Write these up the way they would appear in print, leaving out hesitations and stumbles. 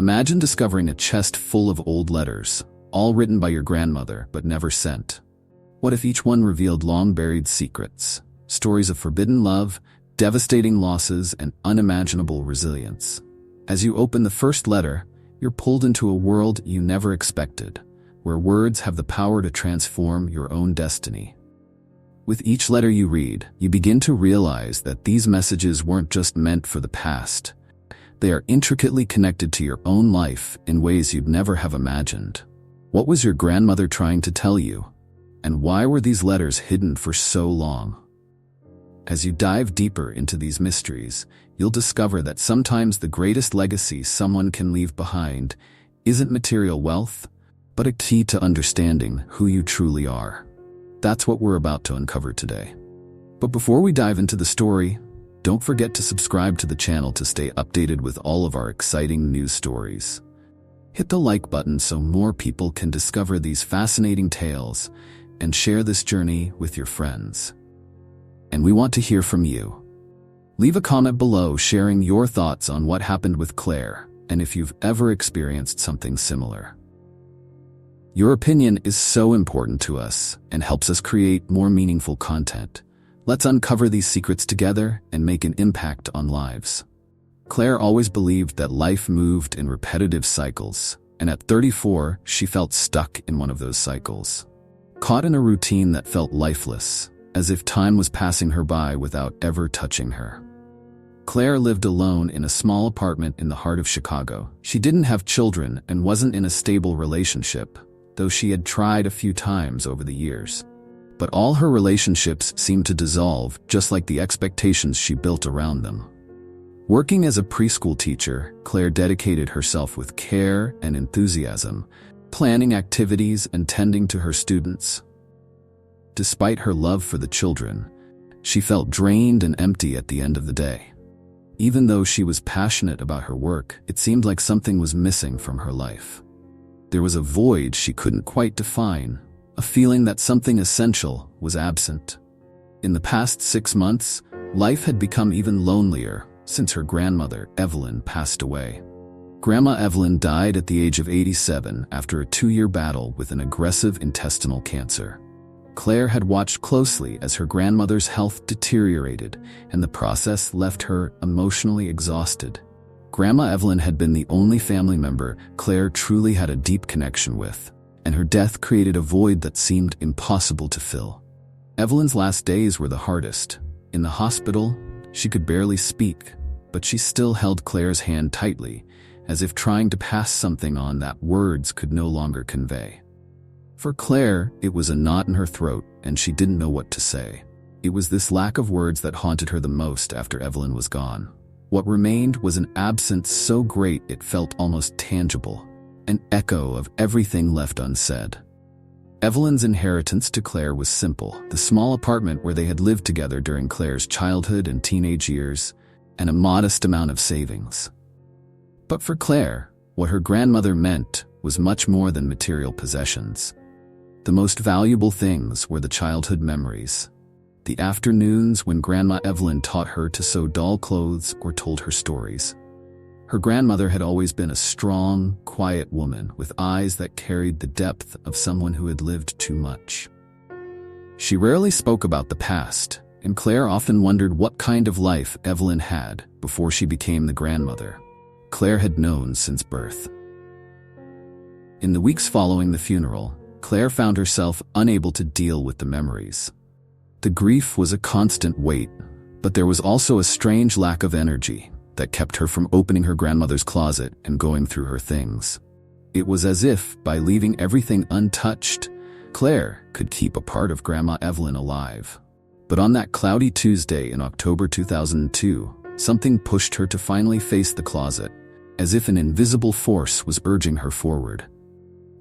Imagine discovering a chest full of old letters, all written by your grandmother but never sent. What if each one revealed long-buried secrets, stories of forbidden love, devastating losses, and unimaginable resilience? As you open the first letter, you're pulled into a world you never expected, where words have the power to transform your own destiny. With each letter you read, you begin to realize that these messages weren't just meant for the past. They are intricately connected to your own life in ways you'd never have imagined. What was your grandmother trying to tell you? And why were these letters hidden for so long? As you dive deeper into these mysteries, you'll discover that sometimes the greatest legacy someone can leave behind isn't material wealth, but a key to understanding who you truly are. That's what we're about to uncover today. But before we dive into the story, don't forget to subscribe to the channel to stay updated with all of our exciting news stories. Hit the like button so more people can discover these fascinating tales and share this journey with your friends. And we want to hear from you. Leave a comment below sharing your thoughts on what happened with Claire and if you've ever experienced something similar. Your opinion is so important to us and helps us create more meaningful content. Let's uncover these secrets together and make an impact on lives. Claire always believed that life moved in repetitive cycles, and at 34, she felt stuck in one of those cycles. Caught in a routine that felt lifeless, as if time was passing her by without ever touching her. Claire lived alone in a small apartment in the heart of Chicago. She didn't have children and wasn't in a stable relationship, though she had tried a few times over the years. But all her relationships seemed to dissolve, just like the expectations she built around them. Working as a preschool teacher, Claire dedicated herself with care and enthusiasm, planning activities and tending to her students. Despite her love for the children, she felt drained and empty at the end of the day. Even though she was passionate about her work, it seemed like something was missing from her life. There was a void she couldn't quite define, a feeling that something essential was absent. In the past 6 months, life had become even lonelier since her grandmother, Evelyn, passed away. Grandma Evelyn died at the age of 87 after a 2-year battle with an aggressive intestinal cancer. Claire had watched closely as her grandmother's health deteriorated, and the process left her emotionally exhausted. Grandma Evelyn had been the only family member Claire truly had a deep connection with, and her death created a void that seemed impossible to fill. Evelyn's last days were the hardest. In the hospital, she could barely speak, but she still held Claire's hand tightly, as if trying to pass something on that words could no longer convey. For Claire, it was a knot in her throat, and she didn't know what to say. It was this lack of words that haunted her the most after Evelyn was gone. What remained was an absence so great it felt almost tangible, an echo of everything left unsaid. Evelyn's inheritance to Claire was simple: the small apartment where they had lived together during Claire's childhood and teenage years, and a modest amount of savings. But for Claire, what her grandmother meant was much more than material possessions. The most valuable things were the childhood memories. The afternoons when Grandma Evelyn taught her to sew doll clothes or told her stories. Her grandmother had always been a strong, quiet woman with eyes that carried the depth of someone who had lived too much. She rarely spoke about the past, and Claire often wondered what kind of life Evelyn had before she became the grandmother Claire had known since birth. In the weeks following the funeral, Claire found herself unable to deal with the memories. The grief was a constant weight, but there was also a strange lack of energy that kept her from opening her grandmother's closet and going through her things. It was as if, by leaving everything untouched, Claire could keep a part of Grandma Evelyn alive. But on that cloudy Tuesday in October 2002, something pushed her to finally face the closet, as if an invisible force was urging her forward.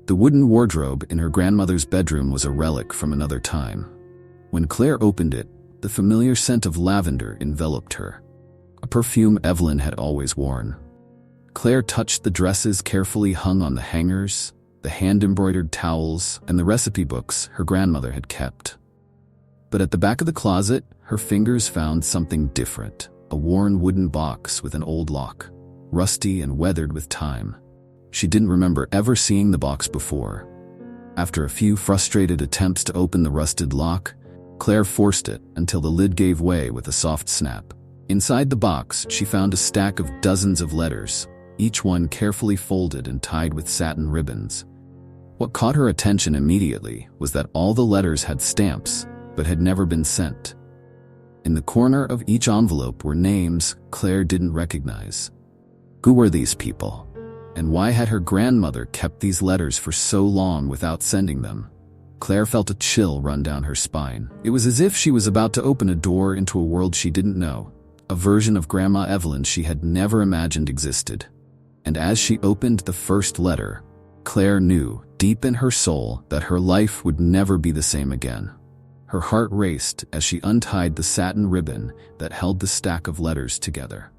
The wooden wardrobe in her grandmother's bedroom was a relic from another time. When Claire opened it, the familiar scent of lavender enveloped her, a perfume Evelyn had always worn. Claire touched the dresses carefully hung on the hangers, the hand-embroidered towels, and the recipe books her grandmother had kept. But at the back of the closet, her fingers found something different, a worn wooden box with an old lock, rusty and weathered with time. She didn't remember ever seeing the box before. After a few frustrated attempts to open the rusted lock, Claire forced it until the lid gave way with a soft snap. Inside the box, she found a stack of dozens of letters, each one carefully folded and tied with satin ribbons. What caught her attention immediately was that all the letters had stamps, but had never been sent. In the corner of each envelope were names Claire didn't recognize. Who were these people? And why had her grandmother kept these letters for so long without sending them? Claire felt a chill run down her spine. It was as if she was about to open a door into a world she didn't know, a version of Grandma Evelyn she had never imagined existed. And as she opened the first letter, Claire knew, deep in her soul, that her life would never be the same again. Her heart raced as she untied the satin ribbon that held the stack of letters together.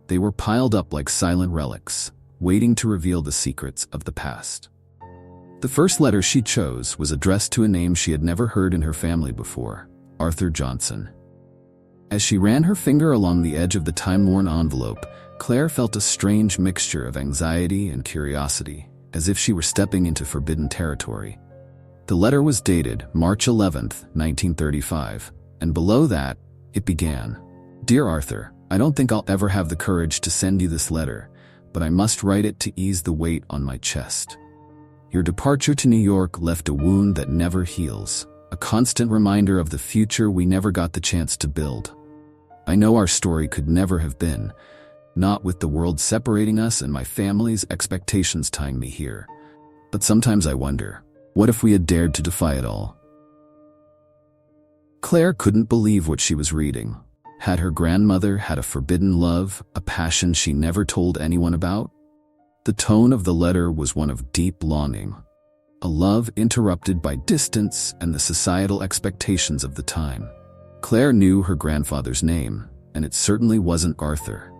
They were piled up like silent relics, waiting to reveal the secrets of the past. The first letter she chose was addressed to a name she had never heard in her family before, Arthur Johnson. As she ran her finger along the edge of the time-worn envelope, Claire felt a strange mixture of anxiety and curiosity, as if she were stepping into forbidden territory. The letter was dated March 11th, 1935, and below that, it began, "Dear Arthur, I don't think I'll ever have the courage to send you this letter, but I must write it to ease the weight on my chest. Your departure to New York left a wound that never heals, a constant reminder of the future we never got the chance to build. I know our story could never have been, not with the world separating us and my family's expectations tying me here. But sometimes I wonder, what if we had dared to defy it all?" Claire couldn't believe what she was reading. Had her grandmother had a forbidden love, a passion she never told anyone about? The tone of the letter was one of deep longing, a love interrupted by distance and the societal expectations of the time. Claire knew her grandfather's name, and it certainly wasn't Arthur.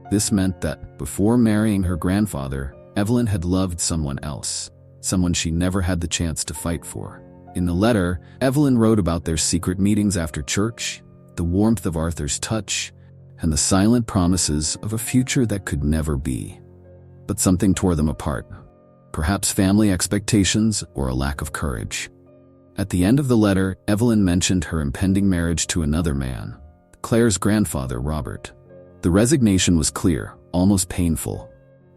This meant that, before marrying her grandfather, Evelyn had loved someone else, someone she never had the chance to fight for. In the letter, Evelyn wrote about their secret meetings after church, the warmth of Arthur's touch, and the silent promises of a future that could never be. But something tore them apart. Perhaps family expectations or a lack of courage. At the end of the letter, Evelyn mentioned her impending marriage to another man, Claire's grandfather, Robert. The resignation was clear, almost painful.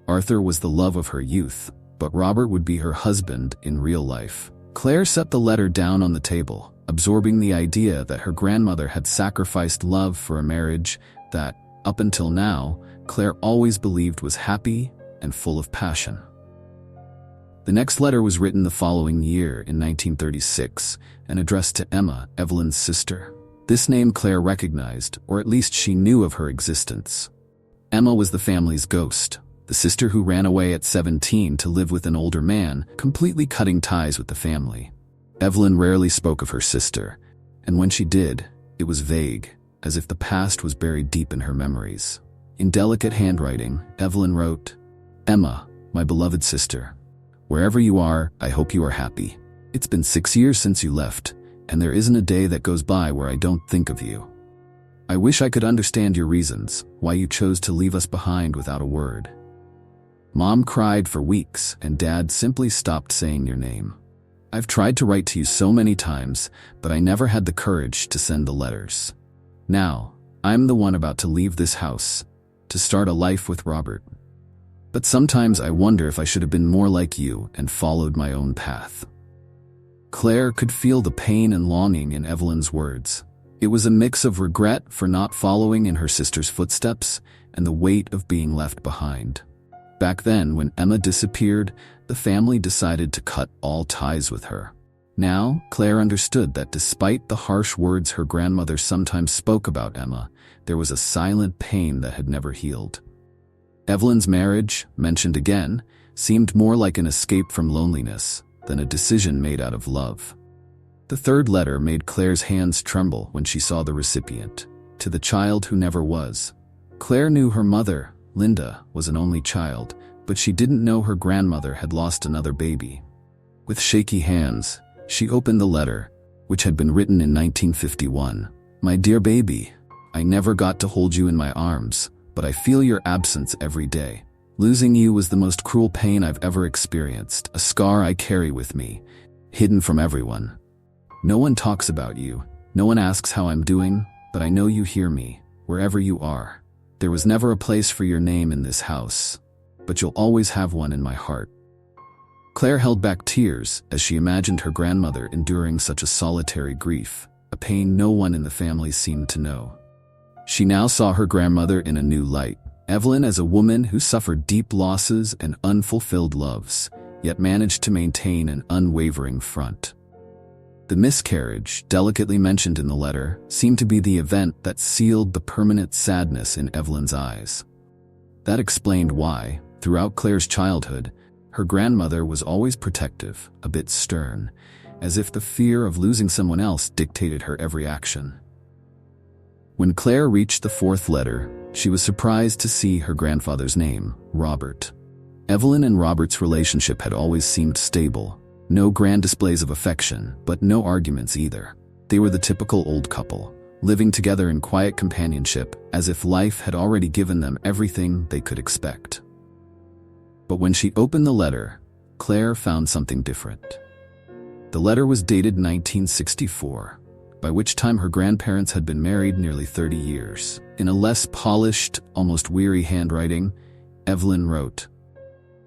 Arthur was the love of her youth, but Robert would be her husband in real life. Claire set the letter down on the table, absorbing the idea that her grandmother had sacrificed love for a marriage that, up until now, Claire always believed was happy and full of passion. The next letter was written the following year in 1936 and addressed to Emma, Evelyn's sister. This name Claire recognized, or at least she knew of her existence. Emma was the family's ghost, the sister who ran away at 17 to live with an older man, completely cutting ties with the family. Evelyn rarely spoke of her sister, and when she did, it was vague, as if the past was buried deep in her memories. In delicate handwriting, Evelyn wrote, "Emma, my beloved sister, wherever you are, I hope you are happy. It's been 6 years since you left, and there isn't a day that goes by where I don't think of you. I wish I could understand your reasons, why you chose to leave us behind without a word." Mom cried for weeks, and Dad simply stopped saying your name. "I've tried to write to you so many times, but I never had the courage to send the letters. Now, I'm the one about to leave this house, to start a life with Robert. But sometimes I wonder if I should have been more like you and followed my own path." Claire could feel the pain and longing in Evelyn's words. It was a mix of regret for not following in her sister's footsteps and the weight of being left behind. Back then, when Emma disappeared, the family decided to cut all ties with her. Now, Claire understood that despite the harsh words her grandmother sometimes spoke about Emma, there was a silent pain that had never healed. Evelyn's marriage, mentioned again, seemed more like an escape from loneliness than a decision made out of love. The third letter made Claire's hands tremble when she saw the recipient. To the child who never was. Claire knew her mother, Linda, was an only child, but she didn't know her grandmother had lost another baby. With shaky hands, she opened the letter, which had been written in 1951. "My dear baby, I never got to hold you in my arms, but I feel your absence every day. Losing you was the most cruel pain I've ever experienced, a scar I carry with me, hidden from everyone. No one talks about you, no one asks how I'm doing, but I know you hear me, wherever you are. There was never a place for your name in this house, but you'll always have one in my heart." Claire held back tears as she imagined her grandmother enduring such a solitary grief, a pain no one in the family seemed to know. She now saw her grandmother in a new light, Evelyn as a woman who suffered deep losses and unfulfilled loves, yet managed to maintain an unwavering front. The miscarriage, delicately mentioned in the letter, seemed to be the event that sealed the permanent sadness in Evelyn's eyes. That explained why, throughout Claire's childhood, her grandmother was always protective, a bit stern, as if the fear of losing someone else dictated her every action. When Claire reached the fourth letter, she was surprised to see her grandfather's name, Robert. Evelyn and Robert's relationship had always seemed stable. No grand displays of affection, but no arguments either. They were the typical old couple, living together in quiet companionship, as if life had already given them everything they could expect. But when she opened the letter, Claire found something different. The letter was dated 1964, by which time her grandparents had been married nearly 30 years. In a less polished, almost weary handwriting, Evelyn wrote,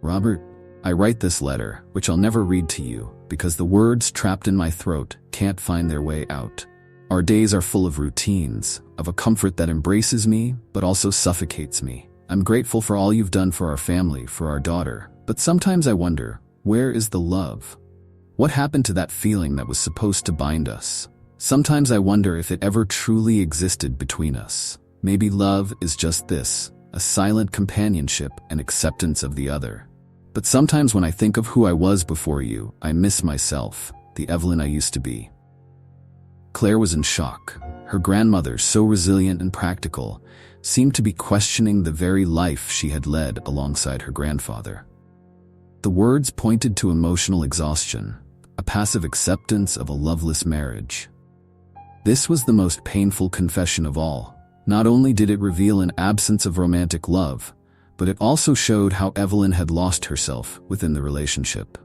"Robert, I write this letter, which I'll never read to you, because the words trapped in my throat can't find their way out. Our days are full of routines, of a comfort that embraces me, but also suffocates me. I'm grateful for all you've done for our family, for our daughter, but sometimes I wonder, where is the love? What happened to that feeling that was supposed to bind us? Sometimes I wonder if it ever truly existed between us. Maybe love is just this, a silent companionship and acceptance of the other. But sometimes when I think of who I was before you, I miss myself, the Evelyn I used to be." Claire was in shock. Her grandmother, so resilient and practical, seemed to be questioning the very life she had led alongside her grandfather. The words pointed to emotional exhaustion, a passive acceptance of a loveless marriage. This was the most painful confession of all. Not only did it reveal an absence of romantic love, but it also showed how Evelyn had lost herself within the relationship.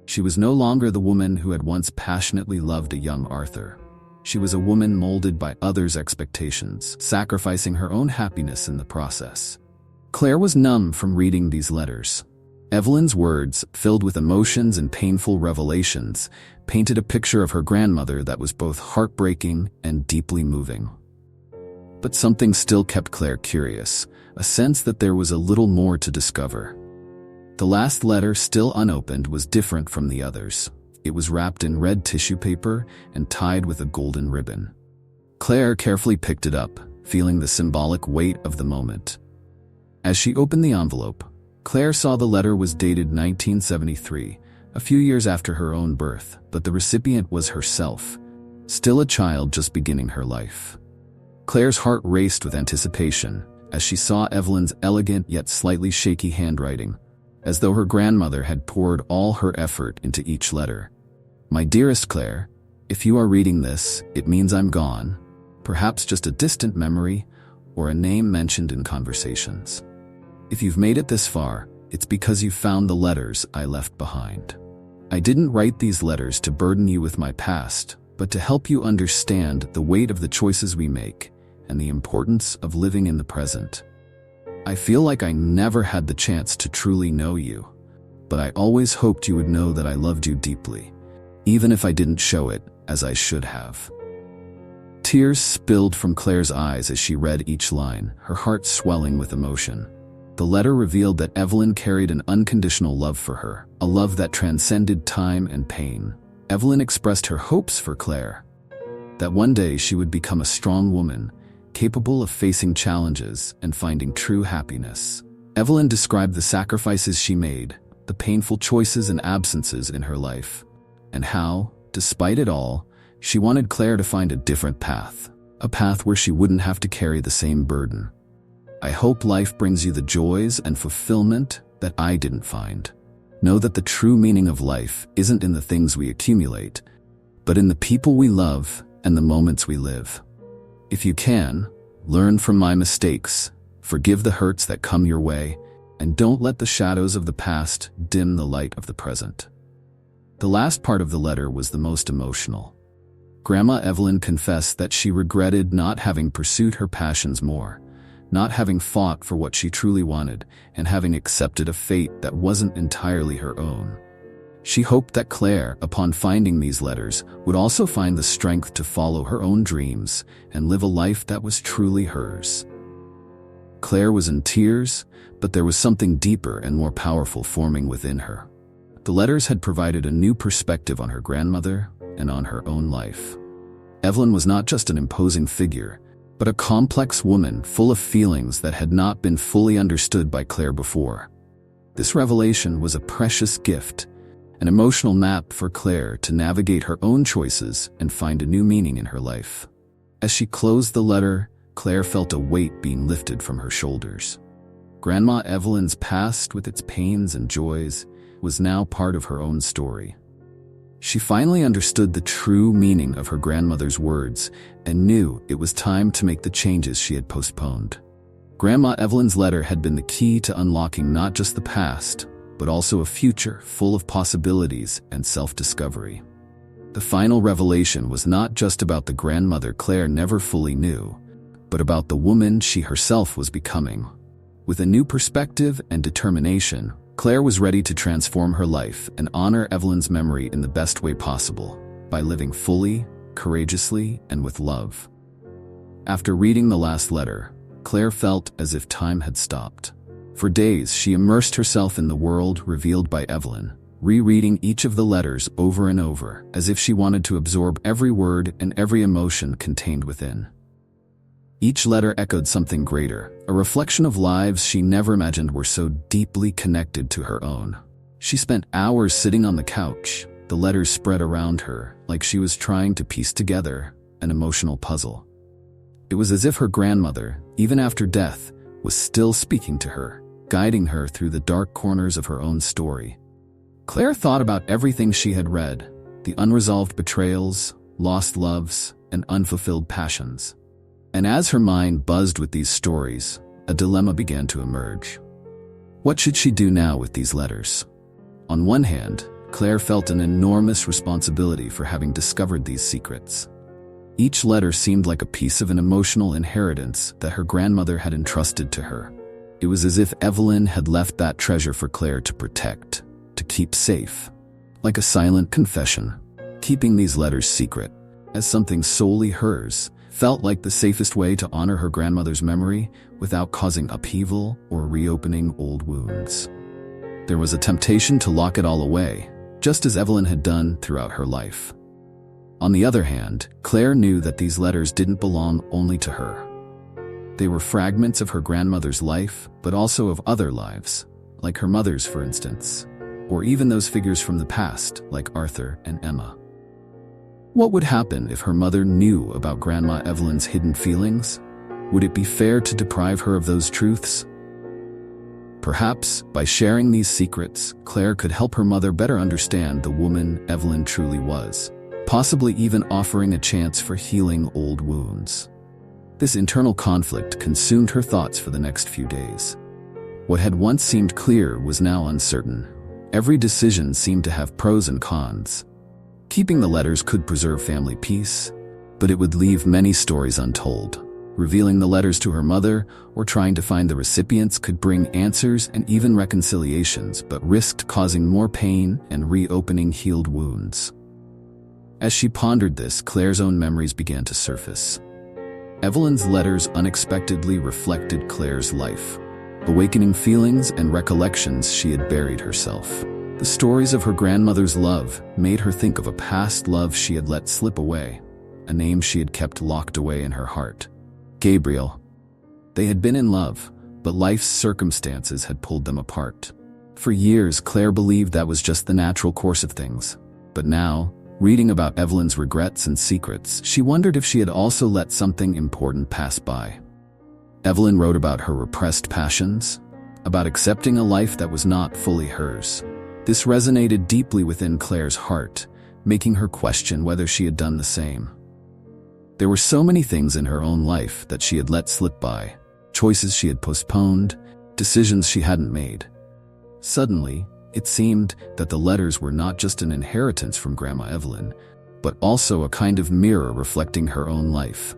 She was no longer the woman who had once passionately loved a young Arthur. She was a woman molded by others' expectations, sacrificing her own happiness in the process. Claire was numb from reading these letters. Evelyn's words, filled with emotions and painful revelations, painted a picture of her grandmother that was both heartbreaking and deeply moving. But something still kept Claire curious, a sense that there was a little more to discover. The last letter, still unopened, was different from the others. It was wrapped in red tissue paper and tied with a golden ribbon. Claire carefully picked it up, feeling the symbolic weight of the moment. As she opened the envelope, Claire saw the letter was dated 1973, a few years after her own birth, but the recipient was herself, still a child just beginning her life. Claire's heart raced with anticipation as she saw Evelyn's elegant yet slightly shaky handwriting, as though her grandmother had poured all her effort into each letter. "My dearest Claire, if you are reading this, it means I'm gone, perhaps just a distant memory or a name mentioned in conversations. If you've made it this far, it's because you found the letters I left behind. I didn't write these letters to burden you with my past, but to help you understand the weight of the choices we make and the importance of living in the present. I feel like I never had the chance to truly know you, but I always hoped you would know that I loved you deeply, even if I didn't show it as I should have." Tears spilled from Claire's eyes as she read each line, her heart swelling with emotion. The letter revealed that Evelyn carried an unconditional love for her, a love that transcended time and pain. Evelyn expressed her hopes for Claire, that one day she would become a strong woman, capable of facing challenges and finding true happiness. Evelyn described the sacrifices she made, the painful choices and absences in her life, and how, despite it all, she wanted Claire to find a different path, a path where she wouldn't have to carry the same burden. "I hope life brings you the joys and fulfillment that I didn't find. Know that the true meaning of life isn't in the things we accumulate, but in the people we love and the moments we live. If you can, learn from my mistakes, forgive the hurts that come your way, and don't let the shadows of the past dim the light of the present. The last part of the letter was the most emotional. Grandma Evelyn confessed that she regretted not having pursued her passions more, not having fought for what she truly wanted, and having accepted a fate that wasn't entirely her own. She hoped that Claire, upon finding these letters, would also find the strength to follow her own dreams and live a life that was truly hers. Claire was in tears, but there was something deeper and more powerful forming within her. The letters had provided a new perspective on her grandmother and on her own life. Evelyn was not just an imposing figure, but a complex woman full of feelings that had not been fully understood by Claire before. This revelation was a precious gift, an emotional map for Claire to navigate her own choices and find a new meaning in her life. As she closed the letter, Claire felt a weight being lifted from her shoulders. Grandma Evelyn's past, with its pains and joys, was now part of her own story. She finally understood the true meaning of her grandmother's words and knew it was time to make the changes she had postponed. Grandma Evelyn's letter had been the key to unlocking not just the past, but also a future full of possibilities and self-discovery. The final revelation was not just about the grandmother Claire never fully knew, but about the woman she herself was becoming. With a new perspective and determination, Claire was ready to transform her life and honor Evelyn's memory in the best way possible, by living fully, courageously, and with love. After reading the last letter, Claire felt as if time had stopped. For days, she immersed herself in the world revealed by Evelyn, rereading each of the letters over and over, as if she wanted to absorb every word and every emotion contained within. Each letter echoed something greater, a reflection of lives she never imagined were so deeply connected to her own. She spent hours sitting on the couch, the letters spread around her, like she was trying to piece together an emotional puzzle. It was as if her grandmother, even after death, was still speaking to her, guiding her through the dark corners of her own story. Claire thought about everything she had read, the unresolved betrayals, lost loves, and unfulfilled passions. And as her mind buzzed with these stories, a dilemma began to emerge. What should she do now with these letters? On one hand, Claire felt an enormous responsibility for having discovered these secrets. Each letter seemed like a piece of an emotional inheritance that her grandmother had entrusted to her. It was as if Evelyn had left that treasure for Claire to protect, to keep safe. Like a silent confession, keeping these letters secret, as something solely hers, felt like the safest way to honor her grandmother's memory without causing upheaval or reopening old wounds. There was a temptation to lock it all away, just as Evelyn had done throughout her life. On the other hand, Claire knew that these letters didn't belong only to her. They were fragments of her grandmother's life, but also of other lives, like her mother's, for instance, or even those figures from the past, like Arthur and Emma. What would happen if her mother knew about Grandma Evelyn's hidden feelings? Would it be fair to deprive her of those truths? Perhaps, by sharing these secrets, Claire could help her mother better understand the woman Evelyn truly was, possibly even offering a chance for healing old wounds. This internal conflict consumed her thoughts for the next few days. What had once seemed clear was now uncertain. Every decision seemed to have pros and cons. Keeping the letters could preserve family peace, but it would leave many stories untold. Revealing the letters to her mother or trying to find the recipients could bring answers and even reconciliations, but risked causing more pain and reopening healed wounds. As she pondered this, Claire's own memories began to surface. Evelyn's letters unexpectedly reflected Claire's life, awakening feelings and recollections she had buried herself. The stories of her grandmother's love made her think of a past love she had let slip away, a name she had kept locked away in her heart. Gabriel. They had been in love, but life's circumstances had pulled them apart. For years, Claire believed that was just the natural course of things. But now, reading about Evelyn's regrets and secrets, she wondered if she had also let something important pass by. Evelyn wrote about her repressed passions, about accepting a life that was not fully hers. This resonated deeply within Claire's heart, making her question whether she had done the same. There were so many things in her own life that she had let slip by, choices she had postponed, decisions she hadn't made. Suddenly, it seemed that the letters were not just an inheritance from Grandma Evelyn, but also a kind of mirror reflecting her own life.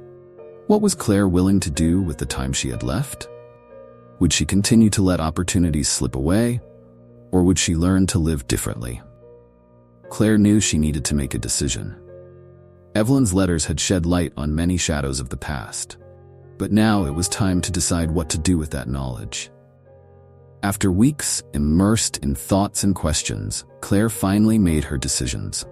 What was Claire willing to do with the time she had left? Would she continue to let opportunities slip away, or would she learn to live differently? Claire knew she needed to make a decision. Evelyn's letters had shed light on many shadows of the past, but now it was time to decide what to do with that knowledge. After weeks immersed in thoughts and questions, Claire finally made her decisions.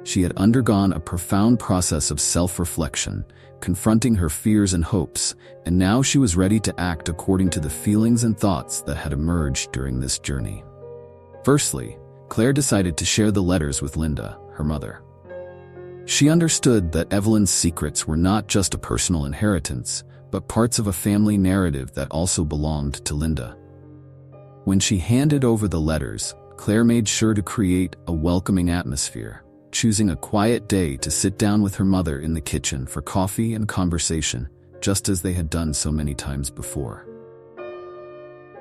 She had undergone a profound process of self-reflection, confronting her fears and hopes, and now she was ready to act according to the feelings and thoughts that had emerged during this journey. Firstly, Claire decided to share the letters with Linda, her mother. She understood that Evelyn's secrets were not just a personal inheritance, but parts of a family narrative that also belonged to Linda. When she handed over the letters, Claire made sure to create a welcoming atmosphere, choosing a quiet day to sit down with her mother in the kitchen for coffee and conversation, just as they had done so many times before.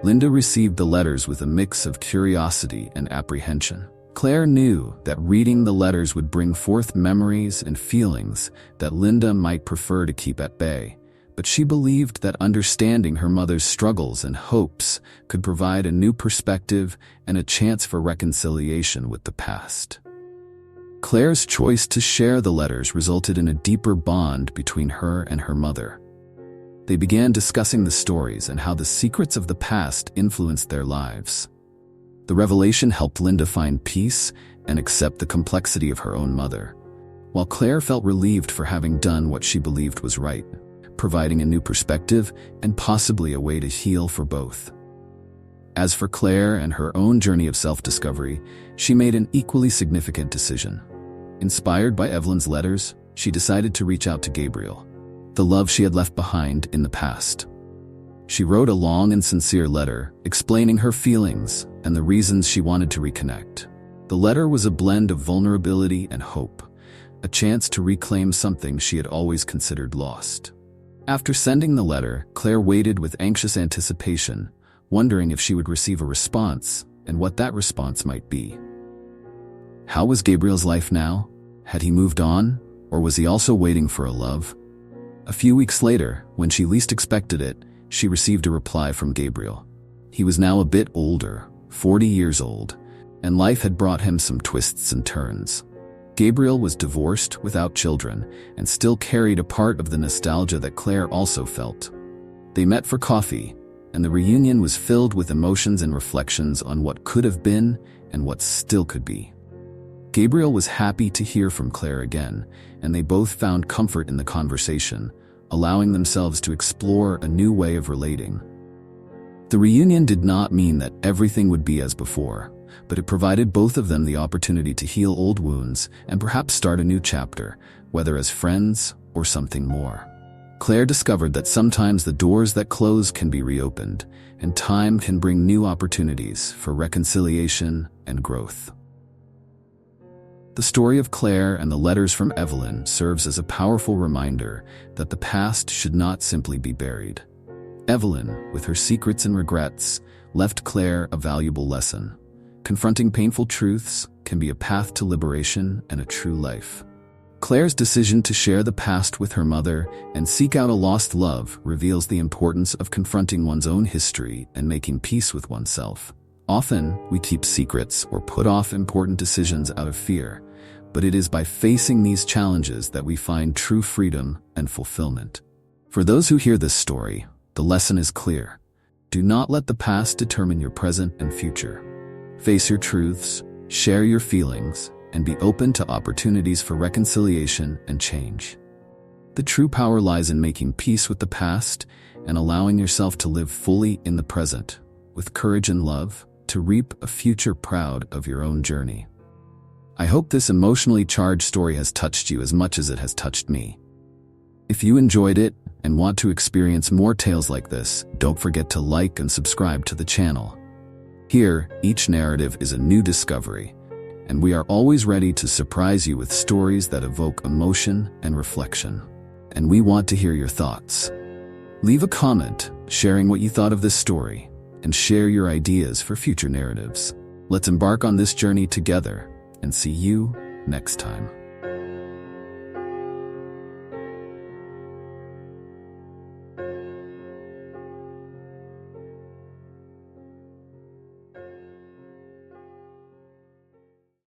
Linda received the letters with a mix of curiosity and apprehension. Claire knew that reading the letters would bring forth memories and feelings that Linda might prefer to keep at bay, but she believed that understanding her mother's struggles and hopes could provide a new perspective and a chance for reconciliation with the past. Claire's choice to share the letters resulted in a deeper bond between her and her mother. They began discussing the stories and how the secrets of the past influenced their lives. The revelation helped Linda find peace and accept the complexity of her own mother, while Claire felt relieved for having done what she believed was right, providing a new perspective and possibly a way to heal for both. As for Claire and her own journey of self-discovery, she made an equally significant decision. Inspired by Evelyn's letters, she decided to reach out to Gabriel, the love she had left behind in the past. She wrote a long and sincere letter, explaining her feelings and the reasons she wanted to reconnect. The letter was a blend of vulnerability and hope, a chance to reclaim something she had always considered lost. After sending the letter, Claire waited with anxious anticipation, wondering if she would receive a response and what that response might be. How was Gabriel's life now? Had he moved on, or was he also waiting for a love? A few weeks later, when she least expected it, she received a reply from Gabriel. He was now a bit older, 40 years old, and life had brought him some twists and turns. Gabriel was divorced without children and still carried a part of the nostalgia that Claire also felt. They met for coffee, and the reunion was filled with emotions and reflections on what could have been and what still could be. Gabriel was happy to hear from Claire again, and they both found comfort in the conversation, allowing themselves to explore a new way of relating. The reunion did not mean that everything would be as before, but it provided both of them the opportunity to heal old wounds and perhaps start a new chapter, whether as friends or something more. Claire discovered that sometimes the doors that close can be reopened, and time can bring new opportunities for reconciliation and growth. The story of Claire and the letters from Evelyn serves as a powerful reminder that the past should not simply be buried. Evelyn, with her secrets and regrets, left Claire a valuable lesson. Confronting painful truths can be a path to liberation and a true life. Claire's decision to share the past with her mother and seek out a lost love reveals the importance of confronting one's own history and making peace with oneself. Often, we keep secrets or put off important decisions out of fear, but it is by facing these challenges that we find true freedom and fulfillment. For those who hear this story, the lesson is clear. Do not let the past determine your present and future. Face your truths, share your feelings, and be open to opportunities for reconciliation and change. The true power lies in making peace with the past and allowing yourself to live fully in the present, with courage and love, to reap a future proud of your own journey. I hope this emotionally charged story has touched you as much as it has touched me. If you enjoyed it and want to experience more tales like this, don't forget to like and subscribe to the channel. Here, each narrative is a new discovery, and we are always ready to surprise you with stories that evoke emotion and reflection. And we want to hear your thoughts. Leave a comment sharing what you thought of this story, and share your ideas for future narratives. Let's embark on this journey together and see you next time.